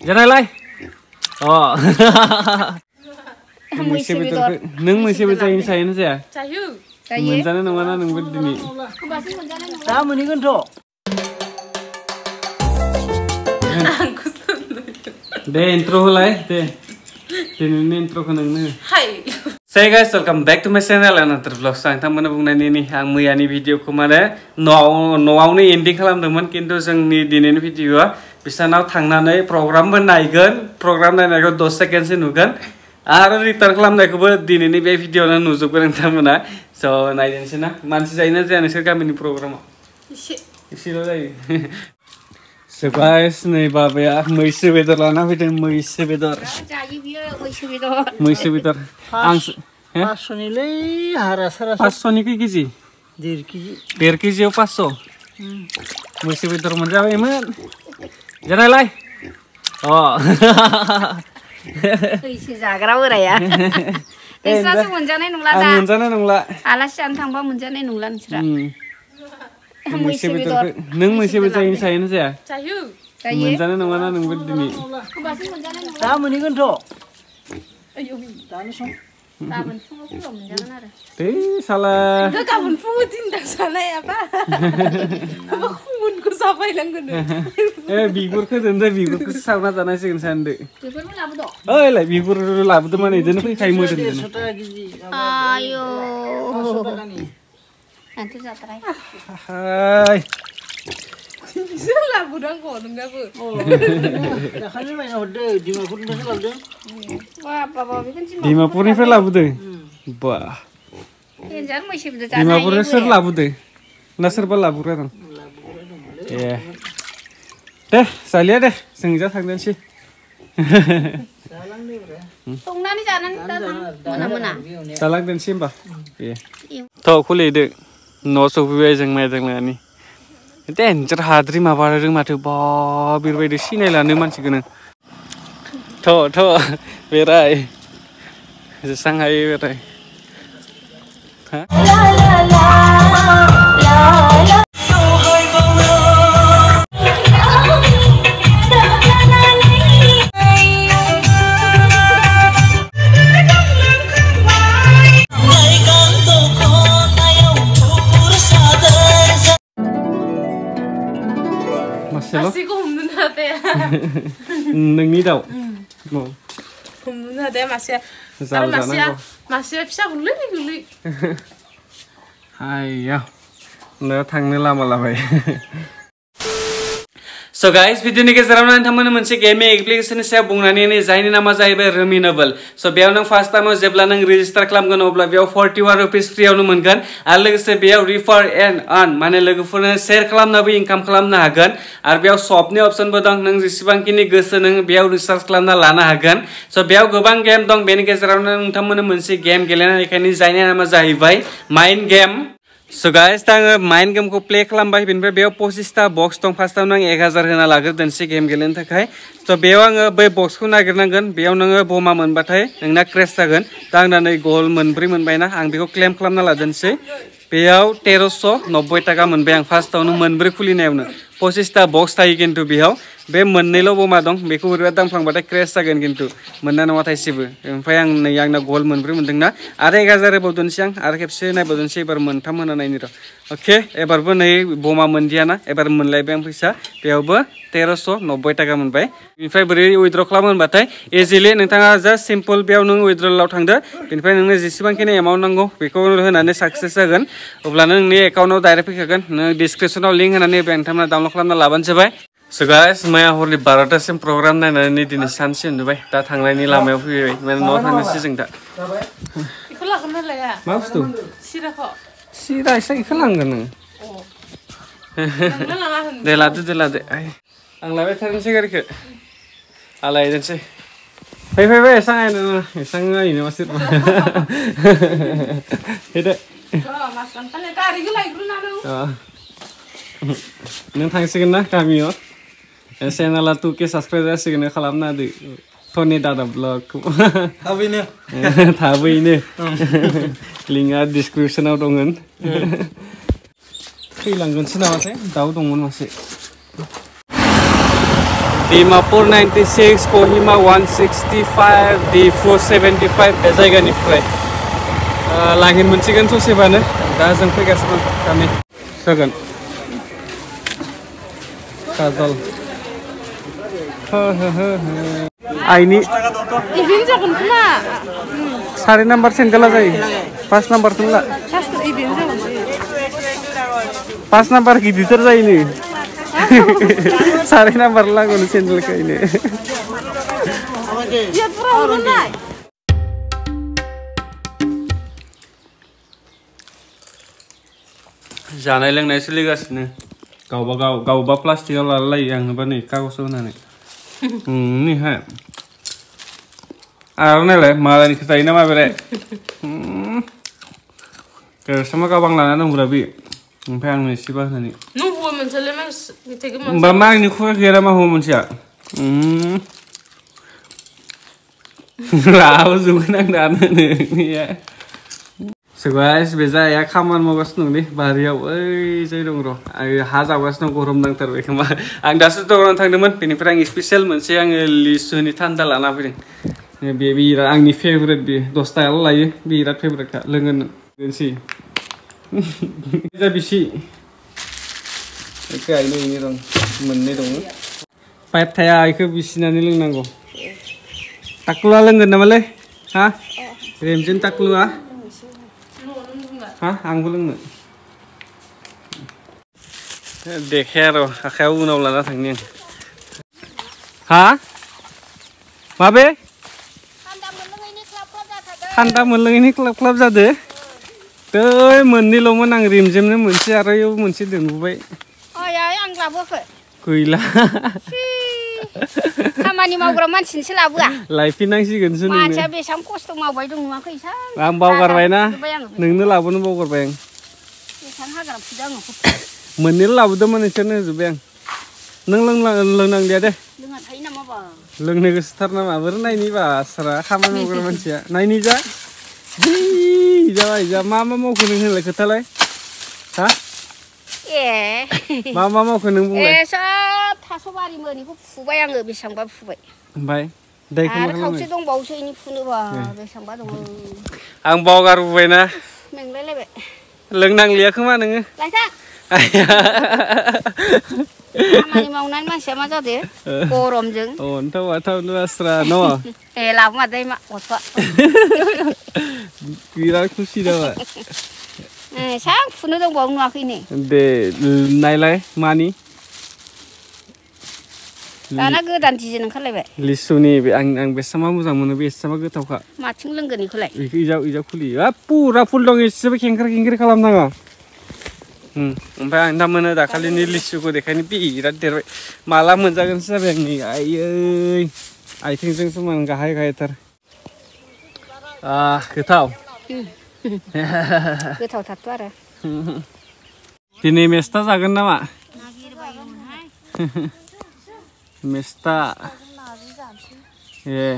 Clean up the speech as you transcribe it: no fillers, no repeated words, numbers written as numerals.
जानायलाय मैसो बेदर नों मैसो बेदर जायोना जाया जायो मोनजानो नङाना नोंबो दिनै दा मोनहैगोनथ' दे इंट्रो होलाय दे दिनैनि इंट्रोखौ नोंनो Hey guys, welcome back to my channel another vlog. Nोंथांमोना बुंनायनि आं मैयानि भिडिअखौ माने न'आवनो एन्डिं खालामदोंमोन किन्तु जोंनि दिनैनि भिडिअआ बिसानाव थांनानै प्रग्रामबो नायगोन प्रग्राम नायनायखौ 10 सेकेन्डसो नुगोन आरो रिटार्न खालामनायखौबो दिनैनि बे भिडिअआवनो नुजोबगोन नोंथांमोना स' नायनोसै ना मानसि जायोना जाया नोंसोर गामिनि प्रग्रामाव एसेल' जायो So guys, नै बाबाया मैसो बेदर लाना फैदों मैसो बेदर जायो बियो मैसो बेदर आं 500निलै हारा सारा 500नि खै केजि 1.5 केजि 1.5 केजियाव 500 मैसो बेदर मोनजाबायमोन जानायलाय मैसो जाग्रा बोराया नोंस्रासो मोनजानाय नंला दा आं मोनजानाय नंला आलासि जानो थांबा मोनजानाय नंला नोंस्रा मैसो बेदर नों मैसो बेदर जायोना जाया जायो मोनजानो नङाना नोंबो दिनै दा मोनहैगोनथ' दानो सम गाबोन फुङाव फुङाव मोनजागोन आरो दे साला गाबोन फुङाव दिनदा जानायाबा आबा खुमुनखौ जाबायलांगोन बिगुरखौ दोनदो बिगुरखौसो सावना जानांसिगोन सानदो बेफोरबो लाबोद' ओइलाय बिगुर लाबोदो माने इदिनो फैखायो मोदोमजों आयौ आंथ' जाथाराय हाय बिसोर लाबोनांगौ नोंनाबो दाखालि बायना हरदो डिमापुरनिफ्राय लाबोदों बाबा बेखौनो डिमापुरनिफ्राय लाबोदो बा देन्जार मैसो बेदर जानो डिमापुरनिफ्राय सोर लाबोदो ना सोरबा लाबोग्रा दं ए दे जालिया दे जों जा थांदोंसै संनानै जानानै मोना जालांदोंसै होमबा ए थ' खुलिदो न' सफैबाय जों माइ दांनानै देन्जार हाद्रि माबादों माथो बा बिरबायदि सिनायलानो मानसिखौनो थ' बेराय जेसां हायो बेराय मासेखौ हमनो हादे नोंनि दाउ हमनो हादे मासेया मासेया फिसा गोरलै हायया नों थांनो लामा लाबाय So guys, भिडिअनि गेजेरावनो नोंथांमोननो मोनसे गेमिं एप्लिकेशननि सायाव बुंनानै जायनि नामा जाहैबाय रमिनेबल स' बेयाव नों फार्स्ट टाइमाव जेब्ला नों रेजिस्टार खालामगोन अब्ला बेयाव 41 रुपिस फ्रियावनो मोनगोन आरो लोगोसे बेयाव रिफार एन्ड आर्न माने लोगोफोरनो शेयार खालामनाबो इनकाम खालामनो हागोन आरो बेयाव शपनि अपसनबो दं नों जेसेबांखिनि गोसो नों बेयाव रिसार्च खालामना लानो हागोन स' बेयाव गोबां गेम दं बेनि गेजेरावनो नोंथांमोननो मोनसे गेम गेलेनायखायनो जायनि नामा जाहैबाय माइन्ड गेम So guys, आङो माइन्ड गेमखौ प्ले खालामबाय बेनिफ्राय बेयाव 25टा बक्स दं फार्स्टआवनो आं 1000 होना लाग्रोदोंसै गेम गेलेनो थाखाय स' बेयाव आङो बै बक्सखौ नागिरनांगोन बेयाव नोङो बमा मोनबाथाय नोंना क्रेश जागोन दा आंना नै गल मोनब्रै मोनबायना आं बेखौ क्लेम खालामना लादोंसै बेयाव 1390 टाका मोनबाय आं फार्स्टआवनो मोनब्रै खुलिनायावनो 25टा बक्स थायो खिन्थु बेयाव बे मोननैल' बमा दं बेखौ बोरैबा दांफ्लांबाथाय क्रेश जागोन खिन्थु मोनना नङा थाइसेबो ओमफ्राय आं नै आंना गल मोनब्रै मोनदोंना आरो 1000 होबावदोंसै आं आरो खेबसे नायबावदोंसै एबार मोनथाम होना नायनि र' अके एबारबो नै बमा मोनदियाना एबार मोनलायबाय आं फैसा बेयावबो 1390 टाका मोनबाय बेनिफ्राय बोरै उइथड्र खालामो होनबाथाय इजिलि नोंथाङा जास्ट सिम्पल बेयाव नों उइथड्रलाव थांदो बेनिफ्राय नोंनो जेसेबांखिनि एमाउन्ट नांगौ बेखौ होनानै साक्सेस जागोन अब्लानो नोंनि एकाउन्टआव डाइरेक्ट फैखागोन नों डिसक्रिपसनाव लिंक होनानै नोंथांमोना डाउनलड खालामना लाबानो जाबाय So guys, मैया हरनि 12टासिम प्रग्राम नायनानै दिनै सानसे उन्दुबाय दा थांनायनि लामायाव फैबाय माने न'आव थांनोसै जों दा बेखौ लागोन ना लाया मा बुस्थु सिराखौ सिरा एसे इखौ लांगोन नों दे लादो आं लाबाय थानोसै गारिखौ आलायनोसै फै एसां आयनो मा सोरबा फैदो नों थांसिगोन ना गामियाव चेनेला 2K साबसक्राइब जासिगोन खालामना होदो टनि दादा ब्लगखौ थाबैनो लिंकआ डिसक्रिपसनाव दंमोन थैलांगोनसो नामाथाय दाउ दंमोन मासे Dimapur 96, Kohima 165, Difu 75 बे जायगानिफ्राय लांगिन मोनसिगोन ससेबानो दा जों फैगासिनो गामि जागोन काजल आइनि इभिन जागोन खोमा 4 नाम्बार सेन्देला जायो 5 नाम्बार खौला इभिन जागोन 5 नाम्बार गिदिर जायो नी 4 नाम्बार लागोन सेन्देल खायनो जानाय लोंनाय सोलिगासिनो गावबा प्लास्टिकआव लालायो आंनोबा नै कागज होनानै निहा आरो नायलाय मालायनिखौ जायो ना माबेलाय sama kabang lana nung grabi oमफ्राय आंनो एसेबा होनानै नों हुआ मोनसेले मा मिथाइखौ मोनसे होमबा मा आंनि खुगा गैया मा हुआ मोनसेया राव जुगन आं दानो नोंनिया So guys, बे जाया खामानि मावगासिनो दं दे बारियाव ओइ जाय दं र' आं हा जावगासिनो दं गरम नांथारबाय खोमा आं दासो दखानाव थांदोंमोन बेनिफ्राय आं स्पेशल मोनसे आङो लिसुनि थान्दा लाना फैदों बे बिराद आंनि फेभरेट बे 10 टाकाल' लायो बिराद फेभरेटखा लोंगोनसै जा बिसि एखे आइनो इनि दं मोननै दङ पाइप थाया आइखौ बिसिनानै लोंनांगौ ताक्लुआ लोंगोन नामालै हा रेमजिन ताक्लुआ हा आंबो लोंनो देखाया र' आखायाव उनाव लाना थांनि आं हा माबे थान्दा मोनलोङैनि क्लाब जादो दै मोननैल'मोन आं रिमजिमनो मोनसे आरो इयाव मोनसे दोनबोबाय आं लाबोआखै गैला खामानि मावग्रा मानसिनोसो लाबोआ लायफिननांसिगोनसो नोंनो मानसिया बेसेबां खस्थ' मावबाय दं नुवाखै आं बावगारबायना नोंनो लाबोनो बावगारबाय आं बेसेबां हाग्रा फुदों आङो मोननैल' लाबोदोंमोन नोंसोरनो होजोब्बाय आं नों लोंनांलिया दे लोंना थायो नामा बा लोंनो गोसोथार नामा बोरै नायनि बास्रा खामानि मावग्रा मानसिया नायनि जा जाबाय जा मा मावखो नों होनलाय खोथालाय हा मा मावखो नों बुंलाय सब थास' बारिमोन बेखौ फुबाय आङो बेसेबांबा फुबाय ओमफ्राय दैखौ मा खालामो खावसे दंबावोसो इनि फुनोबा बेसेबांबा दङ आं बावगारबोबायना मेंलायलायबाय लोंनांलिया खोमा नोङो लायथा खामानि मावनानै मानसिया मा जादो गरमजों अन्थाव आस्रा न' ए लाबोमादै मा गथ'आ बिराद खुसि जाबाय सां फुनो दंबावो नुवाखै ने दे नायलाय मानि दाना गोदान डिजाइन ओंखारलायबाय लिसुनि आं बेसेबां मोजां मोनो बेसेबां गोथावखा माथिं लोंगोन बेखौलाय इजाव खुलियो पुरा फुल दं एसेबो खेंख्रा खालामनाङा ओमफ्राय आं दा मोनो दाखालिनि लिसुखौ देखायनो बिराद देरबाय माला मोनजागोनसो जाबाय आंनि आयै आथिंजोंसो मान गाहायथार गोथाव गोथावथारथ' आरो दिनै मेस्टा जागोन नामा मेस्टा ए